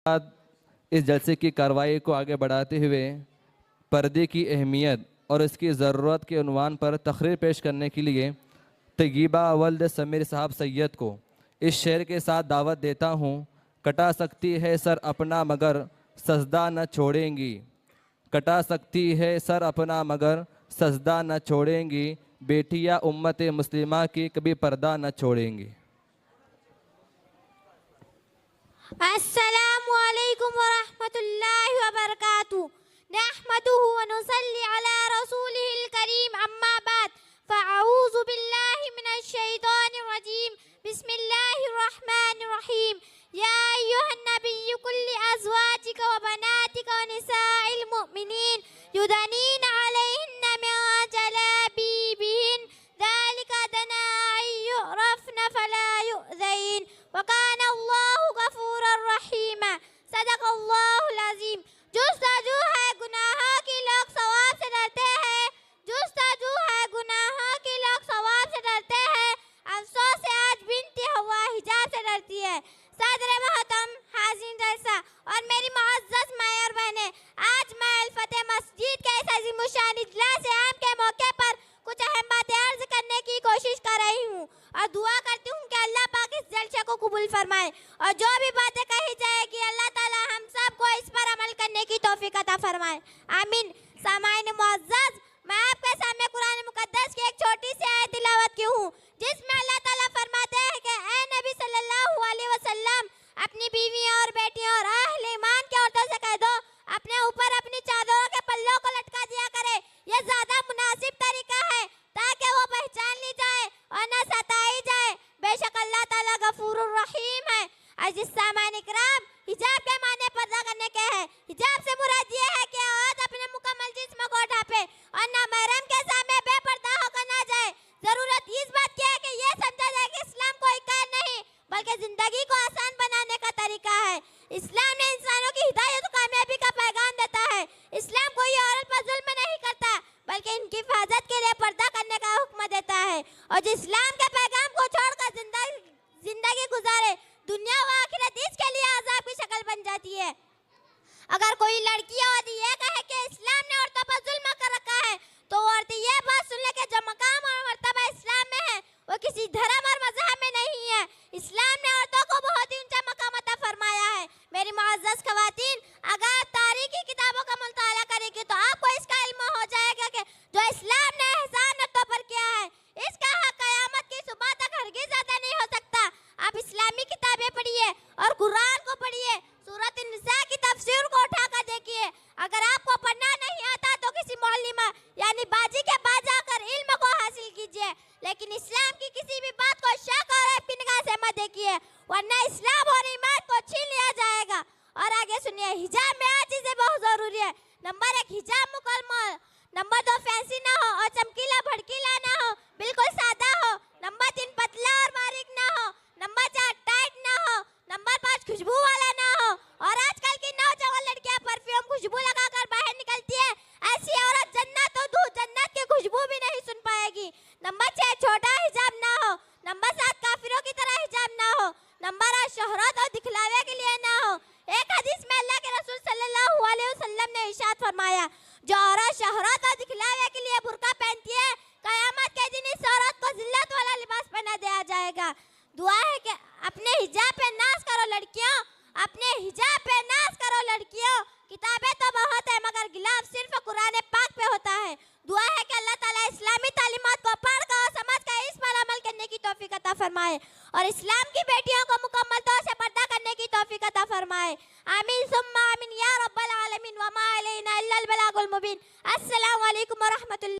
बाद इस जलसे की कार्रवाई को आगे बढ़ाते हुए पर्दे की अहमियत और इसकी ज़रूरत के उन्वान पर तकरीर पेश करने के लिए तय्यबा वल्द समीर साहब सैयद को इस शेर के साथ दावत देता हूँ। कटा सकती है सर अपना मगर सजदा न छोड़ेंगी, कटा सकती है सर अपना मगर सजदा न छोड़ेंगी, बेटियाँ उम्मत मुस्लिमा की कभी पर्दा न छोड़ेंगी। अस्सलामु अलैकुम व रहमतुल्लाहि व बरकातुहू। नहमदुहु व नुसल्ली अला रसूलिहिल करीम, अम्मा बाद, फ़अऊज़ु बिल्लाहि मिनश शैतानिर रजीम। बिस्मिल्लाहिर रहमानिर रहीम। या अय्युहन नबिय्यु कुल लिअज़वाजिका व बनातिका व निसाइल मुमिनीन युदनीना अलैहिन्ना मिन जलाबीबिहिन, ज़ालिका अदना अन युअरफ़ना फ़ला युअज़ैन, व काना अल्लाहु गफ़ूरर रहीमा। सदक़ल्लाहुल अज़ीम। जुस्तजू है गुनाहों की लोग सवाब से डरते हैं, जुस्तजू है गुनाहों की लोग सवाब से डरते हैं, अफसोस से आज बिन्ती हवा हिजाब से डरती है। सदर मोहतरम हाज़िरीन जलसा और मेरी मुअज़्ज़ज़ माएँ और बहनें, आज मैं अल-फतेह मस्जिद के इस अज़ीमुश्शान इजलास आम के मौके पर कुछ अहम बातें अर्ज़ करने की कोशिश कर रही हूँ और दुआ करती हूँ कि अल्लाह पाक इस जलसे को कबूल फरमाए और जो भी बातें कही जाएगी अल्लाह ताला हम सबको इस पर अमल करने की तौफीक अता फरमाए, आमीन। सामाईन मुअज़्ज़ज़, मैं आपके सामने कुरान मुक़द्दस की एक छोटी सी आयत तिलावत की हूँ जिसमें अल्लाह ताला फरमाते हैं कि ए नबी सल्लल्लाहु अलैहि वसल्लम, अपनी बीवियों और बेटियों और अहले ईमान की औरतों से कह दो अपने ऊपर अपनी चादरों के पल्लों को लटका दिया करे। यह ज्यादा मुनासिब तरीका है ताकि वो पहचान ली जाए और न सताई जाए। बेशक अल्लाह ताला गफूरुर रहीम है। अज़ीज़ सामाईन इकराम, हिजाब के माने पर्दा करने के हैं। हिजाब से मुराद ये है कि औरत अपने मुकम्मल जिस्म को ढांपे और नामहरम के सामने बेपर्दा होकर ना जाए। जरूरत इस बात की है कि ये समझा जाए कि इस्लाम कोई कैद नहीं बल्कि जिंदगी को आसान बनाने का तरीका है। इस्लाम ने इंसानों की हिदायत और कामयाबी का पैगाम देता है। इस्लाम कोई औरत पर जुल्म नहीं करता बल्कि इनकी हिफाजत के लिए पर्दा करने का हुक्म देता है और जो इस्लाम के पैगाम को छोड़कर जिंदगी गुजारे दुनिया व आखिरत इसके लिए अज़ाब की शक्ल बन जाती है। अगर कोई लड़की और ये कहे कि इस्लाम ने औरतों पर जुल्म कर रखा है तो औरतें ये बात सुन ले कि जो मकाम और मर्तबा इस्लाम में है वो किसी धर्म और मज़हब में नहीं है। इस्लाम ने औरतों को बहुत ही ऊंचा मकाम अता फरमाया है। मेरी मुअज़्ज़ज़ ख़वातीन, अगर आप तारीख़ी किताबों का मुताला करेंगे तो आपको इसका इल्म हो जाएगा कि जो इस्लाम ने एहसान औरतों पर किया है इसका हक़ क़यामत की सुबह तक हरगिज़ अदा नहीं हो सकता। आप इस्लामी किताबें पढ़िए और कुरान को पढ़िए, सूरत निसा की तफसीर को उठाकर देखिए। अगर आपको पढ़ना नहीं आता तो किसी मौलिमा यानी बाजी के पास जाकर इल्म को हासिल कीजिए, लेकिन इस्लाम की किसी भी बात को शक और ऐब की निगाह से मत देखिए वरना इस्लाम और ईमान को छीन लिया जाएगा। और आगे सुनिए, हिजाब में आज चीज़ें बहुत ज़रूरी है। नंबर 1, हिजाब मुकम्मल। नंबर 2, फैंसी ना हो और चमकीला भड़कीला ना हो, बिल्कुल सादा हो। नंबर 3, पतला और बारीक ना हो। नंबर 4, टाइट ना हो। नंबर 5, खुशबू वाला ना हो। और आजकल की नौजवान लड़कियां परफ्यूम खुशबू लगाकर बाहर निकलती है, ऐसी औरत जन्नत और दूर जन्नत की खुशबू भी नहीं सुन पाएगी। नंबर 6, छोटा हिजाब ना हो। नंबर 7, काफिरों की तरह हिजाब ना हो। नंबर 8, शोहरत और दिखलावे के लिए ना हो। एक हदीस में अल्लाह के रसूल सल्लल्लाहु अलैहि वसल्लम ने इरशाद फरमाया, जो औरत शोहरत और दिखलावे के लिए बुर्का पहनती है क़यामत के दिन इस औरत को जिल्लत वाला लिबास पहना दिया जाएगा। दुआ है कि अपने हिजाब पे नाज करो लड़कियों, अपने हिजाब पे नाज करो लड़कियों। किताबें तो बहुत है मगर गिलाफ सिर्फ कुरान पाक पे होता है। दुआ है कि अल्लाह ताला इस्लामी तालीमात को पढ़कर और समझकर इस पर अमल करने की तौफीक अता फरमाए और इस्लाम की बेटियों को मुकम्मल तौर से पर्दा करने की तौफीक अता फरमाए, आमीन सुम्मा आमीन या रब्बल आलमीन व मा अलैना इल्लल बलागुल मुबीन। अस्सलामु अलैकुम व रहमतुल्लाह।